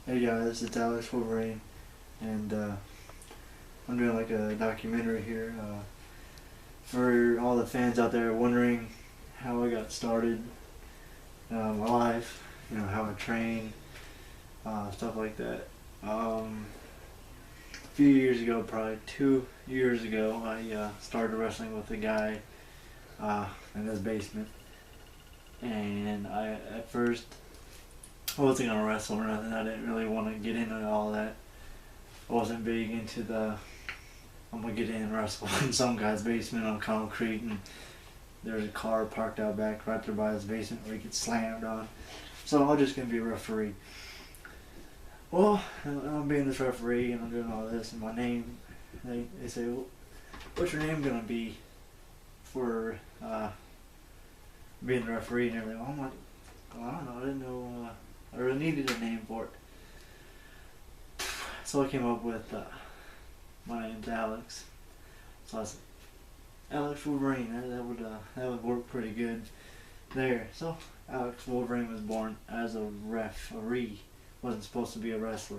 Hey guys, it's Alex Wolferine, and I'm doing like a documentary here for all the fans out there wondering how I got started, my life, how I train, stuff like that. A few years ago, probably 2 years ago, I started wrestling with a guy in his basement, and I at first I wasn't gonna wrestle or nothing. I didn't really want to get into all that. I wasn't big into I'm gonna get in and wrestle in some guy's basement on concrete, and there's a car parked out back right there by his basement where he gets slammed on. So I'm just gonna be a referee. Well, I'm being this referee and I'm doing all this, and my name, they say, well, what's your name gonna be for being the referee and everything? I'm like, well, I don't know. I didn't know. I really needed a name for it. So I came up with, my name's Alex. So I said, Alex Wolverine, that would work pretty good there. So Alex Wolverine was born as a referee. Wasn't supposed to be a wrestler.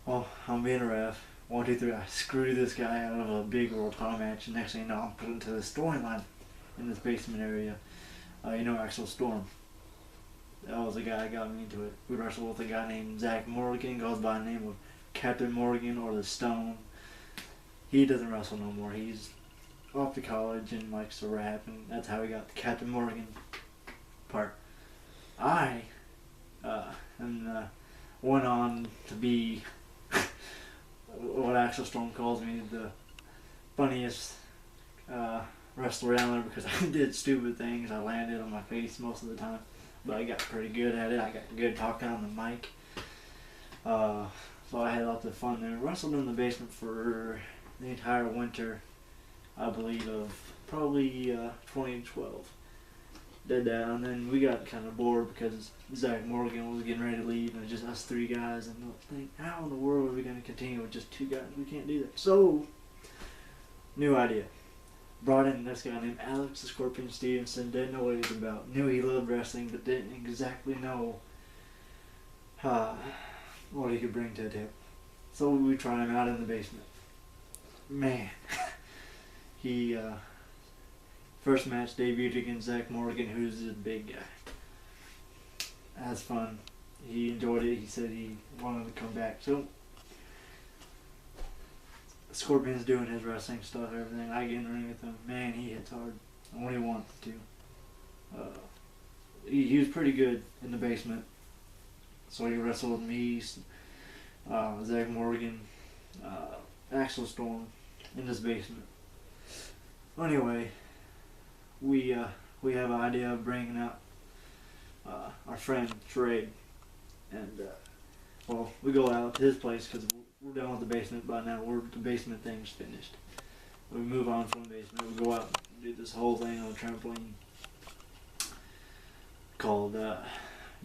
Well, I'm being a ref. 1, 2, 3. I screw this guy out of a big world title match, and next thing you know, I'm put into the storyline in this basement area. Axel Storm. That was the guy that got me into it. We wrestled with a guy named Zach Morgan, goes by the name of Captain Morgan or the Stone. He doesn't wrestle no more. He's off to college and likes to rap, and that's how he got the Captain Morgan part. I went on to be what Axel Storm calls me, the funniest wrestler down there, because I did stupid things. I landed on my face most of the time, but I got pretty good at it. I got good talking on the mic. So I had lots of fun there. Wrestled in the basement for the entire winter, I believe, of probably 2012. Did that, and then we got kind of bored because Zach Morgan was getting ready to leave, and it was just us 3 guys. And I think, how in the world are we going to continue with just 2 guys? We can't do that. So, new idea. Brought in this guy named Alex the Scorpion Stevenson. Didn't know what he was about. Knew he loved wrestling, but didn't exactly know what he could bring to the table. So we tried him out in the basement. Man, he first match debuted against Zach Morgan, who's a big guy. That's fun. He enjoyed it. He said he wanted to come back. So Scorpion's doing his wrestling stuff, everything. I get in the ring with him. Man, he hits hard when he wants to. He was pretty good in the basement. So he wrestled with me, Zach Morgan, Axel Storm in this basement. Anyway, we have an idea of bringing out our friend Trade, and we go out to his place because we're done with the basement by now. The basement thing's finished. We move on from the basement. We go out and do this whole thing on a trampoline called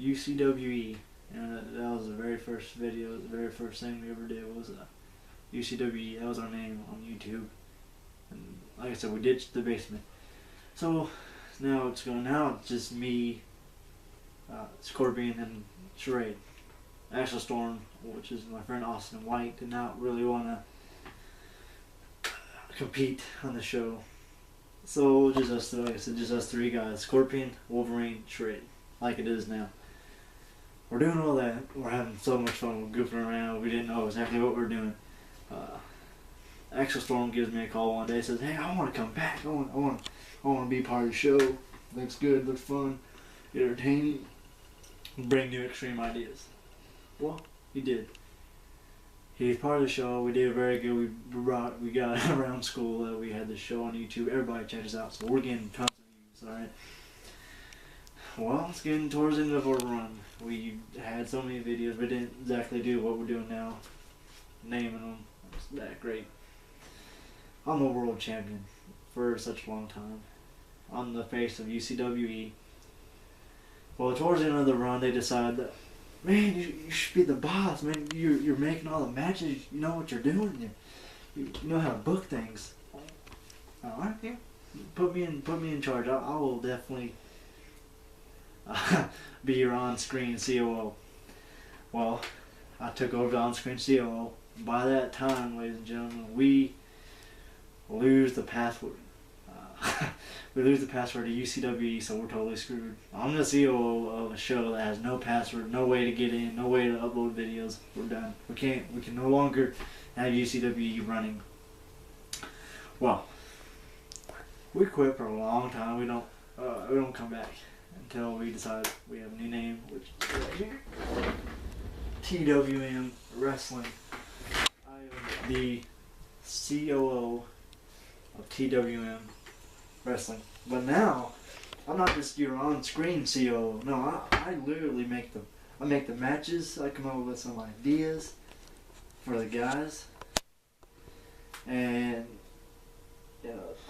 UCWE. And that was the very first video. The very first thing we ever did was UCWE. That was our name on YouTube. And like I said, we ditched the basement. So now it's just me, Scorpion, and Charade. Axel Storm, which is my friend Austin White, did not really want to compete on the show. So just us, like I said, just us 3 guys: Scorpion, Wolverine, Charade, like it is now. We're doing all that. We're having so much fun. We're goofing around. We didn't know exactly what we were doing. Axel Storm gives me a call one day. Says, "Hey, I want to come back. I want to be part of the show. Looks good. Looks fun. Entertaining. Bring new extreme ideas." Well, he did. He's part of the show. We did very good. We got around school that we had the show on YouTube. Everybody check us out. So we're getting tons of views. All right. Well, it's getting towards the end of our run. We had so many videos, we didn't exactly do what we're doing now. Naming them. It's that great. I'm a world champion for such a long time. On the face of UCWE. Well, towards the end of the run, they decided that, man, you should be the boss, man. You're making all the matches. You know what you're doing. You know how to book things. All right, yeah. Put me in charge. I will definitely be your on-screen COO. Well, I took over the on-screen COO. By that time, ladies and gentlemen, we lose the password. We lose the password to UCWE, so we're totally screwed. I'm the COO of a show that has no password, no way to get in, no way to upload videos. We're done. We can no longer have UCWE running. Well, we quit for a long time. We don't come back until we decide we have a new name, which is right here. TWM Wrestling. I am the COO of TWM Wrestling. But now, I'm not just your on-screen COO. No, I literally make the matches. I come up with some ideas for the guys, and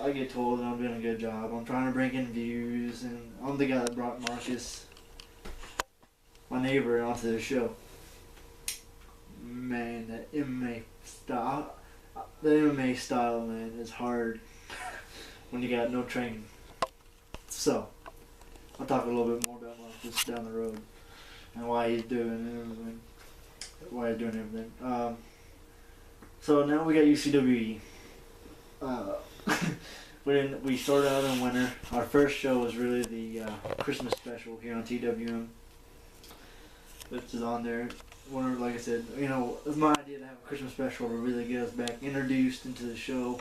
I get told that I'm doing a good job. I'm trying to bring in views, and I'm the guy that brought Marcus, my neighbor, onto the show. Man, the MMA style, man, is hard when you got no training. So, I'll talk a little bit more about Marcus down the road and why he's doing everything. So now we got UCWE. We started out in winter. Our first show was really the Christmas special here on TWM, which is on there. Like I said, it was my idea to have a Christmas special to really get us back introduced into the show.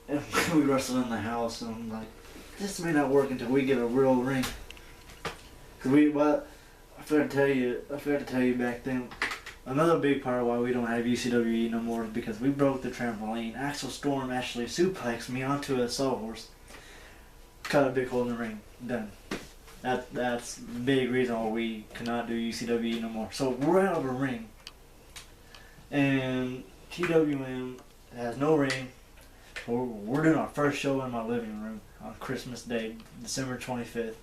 And we wrestled in the house, and I'm like, this may not work until we get a real ring. I forgot to tell you back then. Another big part of why we don't have UCWE no more is because we broke the trampoline. Axel Storm actually suplexed me onto a sawhorse. Cut a big hole in the ring. Done. That's the big reason why we cannot do UCWE no more. So we're out of a ring. And TWM has no ring. We're doing our first show in my living room on Christmas Day, December 25th.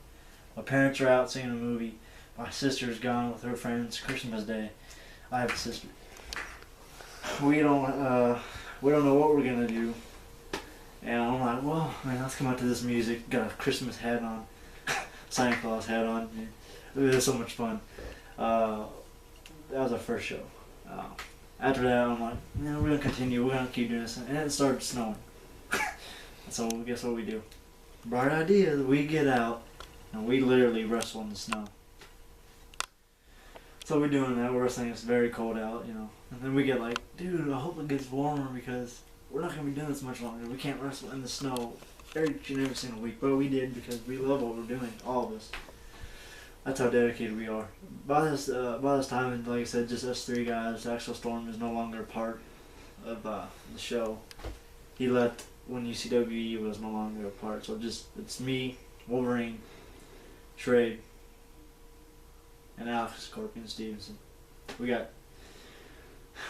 My parents are out seeing a movie. My sister's gone with her friends Christmas Day. I have a sister. We don't know what we're gonna do. And I'm like, well, man, let's come out to this music. Got a Christmas hat on, Santa Claus hat on. It was so much fun. That was our first show. After that, I'm like, we're gonna continue. We're gonna keep doing this, and it started snowing. So guess what we do? Bright idea. We get out and we literally wrestle in the snow. So we're doing that. We're wrestling. It's very cold out, And then we get like, dude, I hope it gets warmer because we're not gonna be doing this much longer. We can't wrestle in the snow every single week, but we did because we love what we're doing. All of us. That's how dedicated we are. By this time, like I said, just us three guys. Axel Storm is no longer a part of the show. He left when UCWE was no longer a part. So it's me, Wolverine, Trade, and Alex Scorpion Stevenson. We're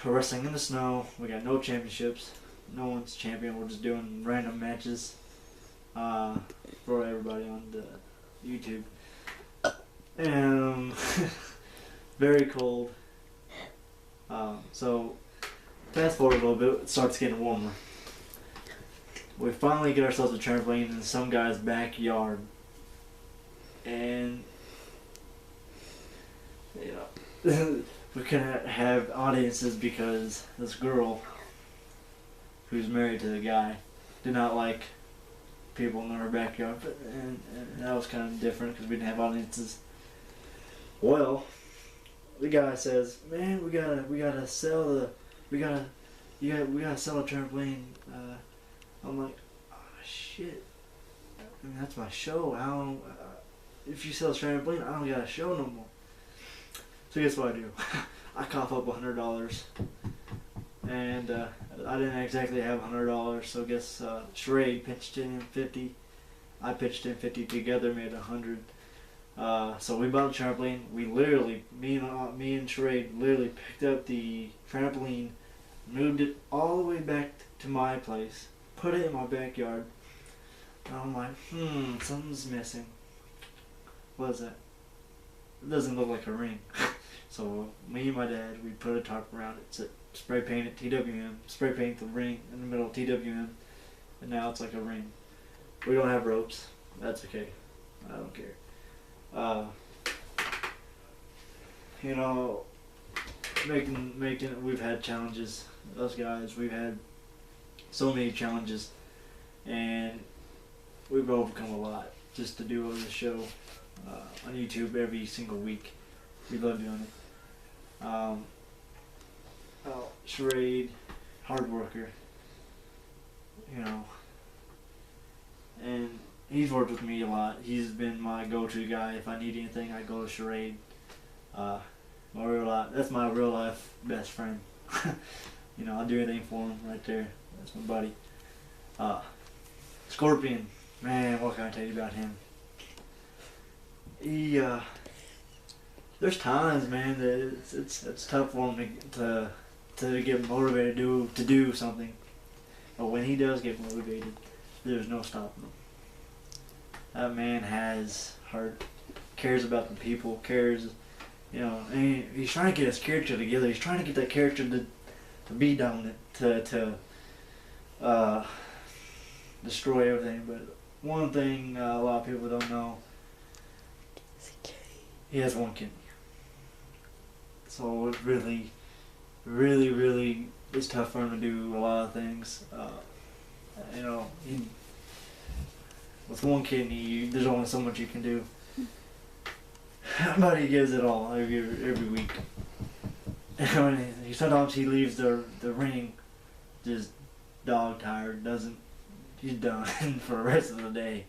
wrestling in the snow. We got no championships. No one's champion. We're just doing random matches for everybody on the YouTube. And very cold. So fast forward a little bit, it starts getting warmer. We finally get ourselves a trampoline in some guy's backyard, and we couldn't have audiences because this girl, who's married to the guy, did not like people in her backyard, and that was kind of different because we didn't have audiences. Well, the guy says, "Man, we gotta sell a trampoline." I'm like, "Oh shit! I mean, that's my show. If you sell a trampoline, I don't got a show no more." So guess what I do? I cough up $100, and I didn't exactly have $100. So I guess Sherade pitched in 50. I pitched in 50 together, made 100. So we bought a trampoline. We literally, me and Sherade literally picked up the trampoline, moved it all the way back to my place, put it in my backyard. And I'm like, something's missing. What is that? It doesn't look like a ring. So me and my dad, we put a tarp around it, spray paint it TWM, spray paint the ring in the middle of TWM, and now it's like a ring. We don't have ropes. That's okay. I don't care. you know, we've had challenges. Us guys, we've had so many challenges, and we've overcome a lot just to do the show on YouTube every single week. We love doing it. Charade, hard worker, you know, and he's worked with me a lot. He's been my go-to guy. If I need anything, I go to Charade. That's my real life best friend. You know, I'll do anything for him right there. That's my buddy. Scorpion, man, what can I tell you about him? He, there's times, man, that it's tough for him to get motivated to do something. But when he does get motivated, there's no stopping him. That man has heart, cares about the people, cares, you know, and he's trying to get his character together. He's trying to get that character to be dominant, to destroy everything. But one thing a lot of people don't know, he has one kidney. So it really, really, really is tough for him to do a lot of things. You know, with one kidney, there's only so much you can do. But he gives it all every week. Sometimes he leaves the ring just dog tired. He's done for the rest of the day.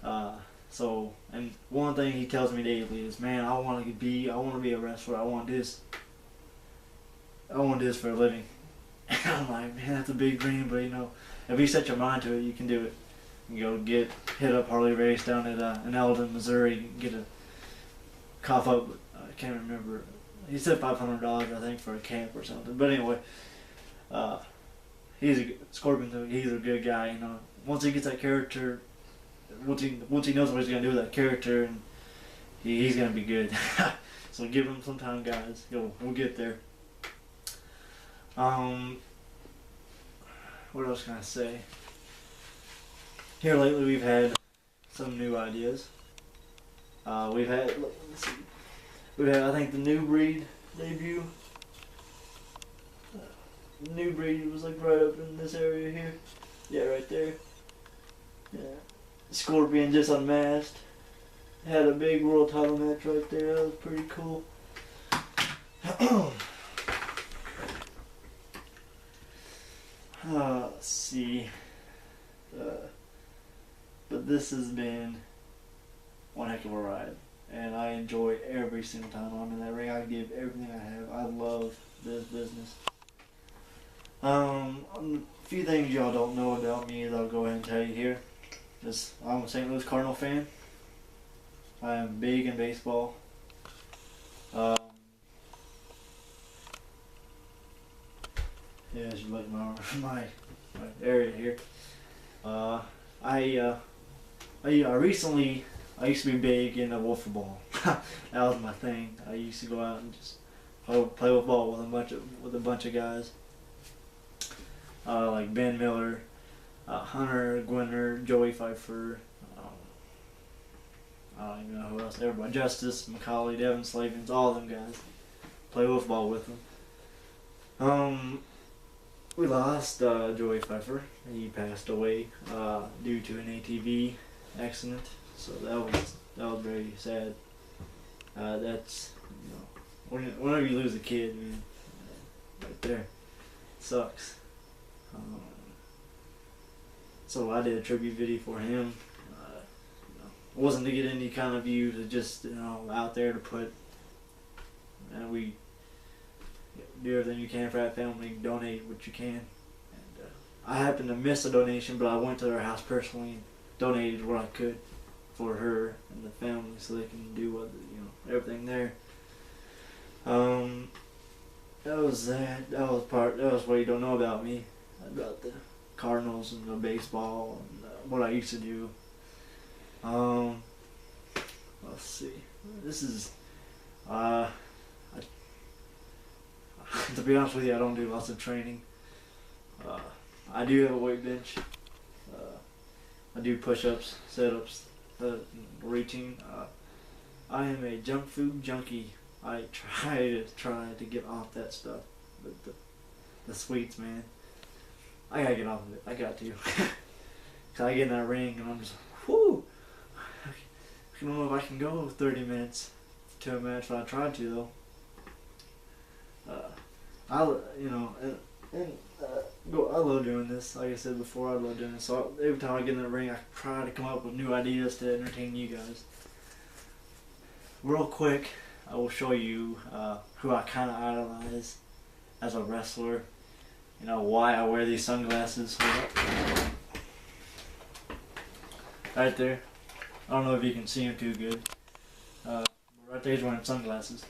And one thing he tells me daily is, man, I want to be a wrestler. I want this for a living. And I'm like, man, that's a big dream, but you know, if you set your mind to it, you can do it. You go hit up Harley Race down at in Eldon, Missouri, get a cough up. I can't remember. He said $500, I think, for a camp or something. But anyway, he's a Scorpion. He's a good guy. You know, once he gets that character, once he knows what he's gonna do with that character, and he's gonna be good. So give him some time, guys. We'll get there. What else can I say? Here lately, we've had some new ideas. We've had I think the New Breed debut. New Breed was like right up in this area here. Yeah, right there. Yeah. Scorpion just unmasked. Had a big world title match right there. That was pretty cool. Let's see. But this has been one heck of a ride, and I enjoy every single time I'm in that ring. I give everything I have. I love this business. A few things y'all don't know about me that I'll go ahead and tell you here. I'm a St. Louis Cardinal fan. I am big in baseball. Yeah, as you look at my area here. I used to be big in the Wolfer ball. That was my thing. I used to go out and just play with ball with a bunch of guys. Like Ben Miller, Hunter Gwinner, Joey Pfeiffer. I don't even know who else. Everybody, Justice, McCauley, Devin Slavens, all of them guys. Play wolf ball with them. We lost Joey Pfeiffer. He passed away due to an ATV accident. So that was very sad. That's, you know, whenever you lose a kid, man, right there, it sucks. So I did a tribute video for him. It wasn't to get any kind of views, it just, you know, out there to put, and we do everything you can for that family, donate what you can. And I happened to miss a donation, but I went to their house personally and donated what I could for her and the family, so they can do what, you know, everything there. That was that. That was what you don't know about me, about the Cardinals and the baseball and what I used to do. Let's see. This is, to be honest with you, I don't do lots of training. I do have a weight bench. I do push-ups, sit-ups, routine. I am a junk food junkie I try to get off that stuff, but the sweets, man, I gotta get off of it. I got to. Cause I get in that ring and I'm just, whoo. I don't know if I can go 30 minutes to a match, but I tried to though. I love doing this. Like I said before, I love doing this. So every time I get in the ring, I try to come up with new ideas to entertain you guys. Real quick, I will show you who I kind of idolize as a wrestler. You know why I wear these sunglasses. Right there. I don't know if you can see him too good. But right there he's wearing sunglasses.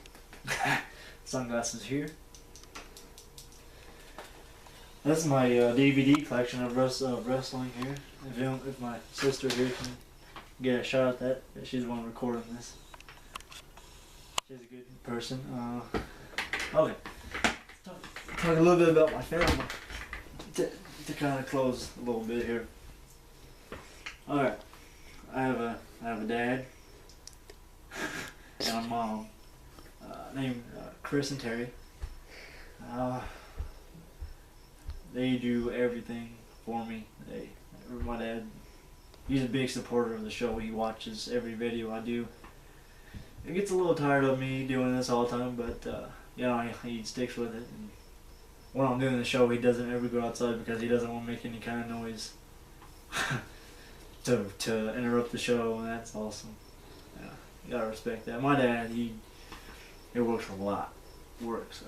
Sunglasses here. That's my DVD collection of wrestling here. If my sister here can get a shot at that, she's the one recording this. She's a good person. Okay. Talk a little bit about my family to kind of close a little bit here. All right. I have a dad and a mom named Chris and Terry. They do everything for me. My dad, he's a big supporter of the show. He watches every video I do. It gets a little tired of me doing this all the time, but you know, he sticks with it. And when I'm doing the show, he doesn't ever go outside because he doesn't want to make any kind of noise. to interrupt the show, and that's awesome. Yeah, you gotta respect that. My dad, he works a lot. Works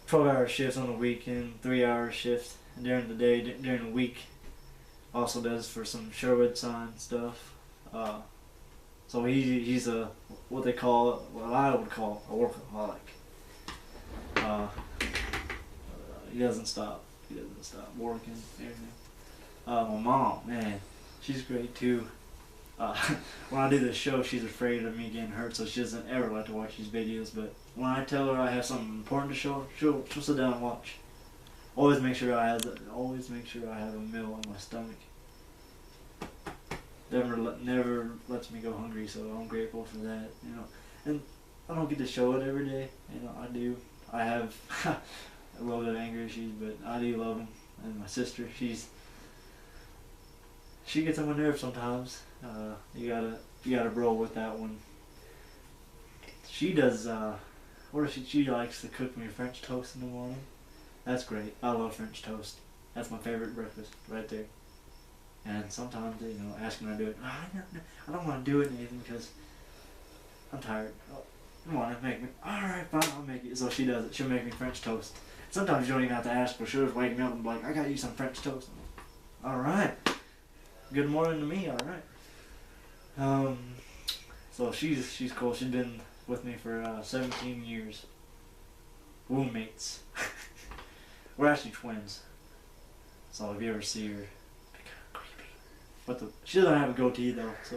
12-hour shifts on the weekend, 3-hour shifts during the day, during the week. Also does for some Sherwood sign stuff. So he's what I would call a workaholic. He doesn't stop. He doesn't stop working, everything. My mom, man, she's great too. When I do this show, she's afraid of me getting hurt, so she doesn't ever like to watch these videos. But when I tell her I have something important to show her, she'll sit down and watch. Always make sure I have a meal in my stomach. Never lets me go hungry, so I'm grateful for that. You know, and I don't get to show it every day. You know, I do. I have a little bit of anger issues, but I do love them. And my sister, she gets on my nerves sometimes. You gotta roll with that one. She does. She likes to cook me French toast in the morning. That's great. I love French toast. That's my favorite breakfast right there. And sometimes, you know, asking her to do it, I don't want to do it, Nathan, because I'm tired. Oh, come on, make me. Alright, fine, I'll make it. So she does it. She'll make me French toast. Sometimes you don't even have to ask her. She'll just wake me up and be like, I got you some French toast. Alright. Good morning to me, alright. So she's cool. She's been with me for 17 years. Womb mates. We're actually twins. So if you ever see her, but she doesn't have a goatee though, so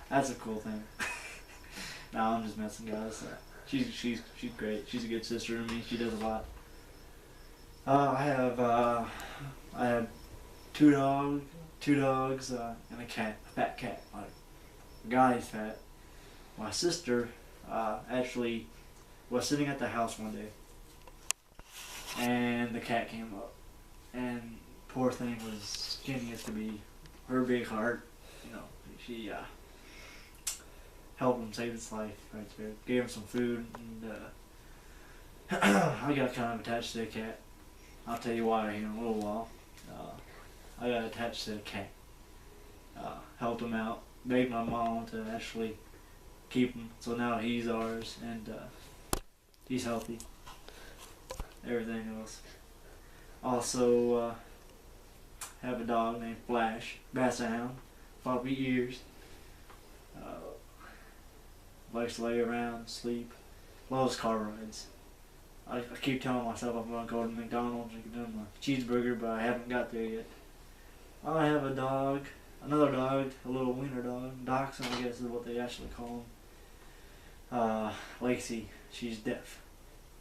that's a cool thing. No, I'm just messing, guys. She's great. She's a good sister to me. She does a lot. I have two dogs, and a cat, a fat cat. Like, the guy's fat. My sister actually was sitting at the house one day, and the cat came up, and poor thing was skinny as to be. Her big heart, you know, she helped him save his life right there. Gave him some food, and I got kind of attached to the cat. I'll tell you why here in a little while. I got attached to the cat. Helped him out. Begged my mom to actually keep him. So now he's ours, and he's healthy. Everything else. Also, have a dog named Flash, Basset Hound, puppy ears. Likes to lay around, sleep, loves car rides. I keep telling myself I'm going to go to McDonald's and get my cheeseburger, but I haven't got there yet. I have a dog, another dog, a little wiener dog, dachshund I guess is what they actually call him. Lacey, she's deaf.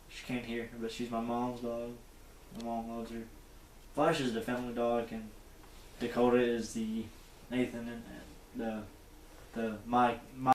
She can't hear, but she's my mom's dog. My mom loves her. Flash is the family dog, and Dakota is the Nathan and my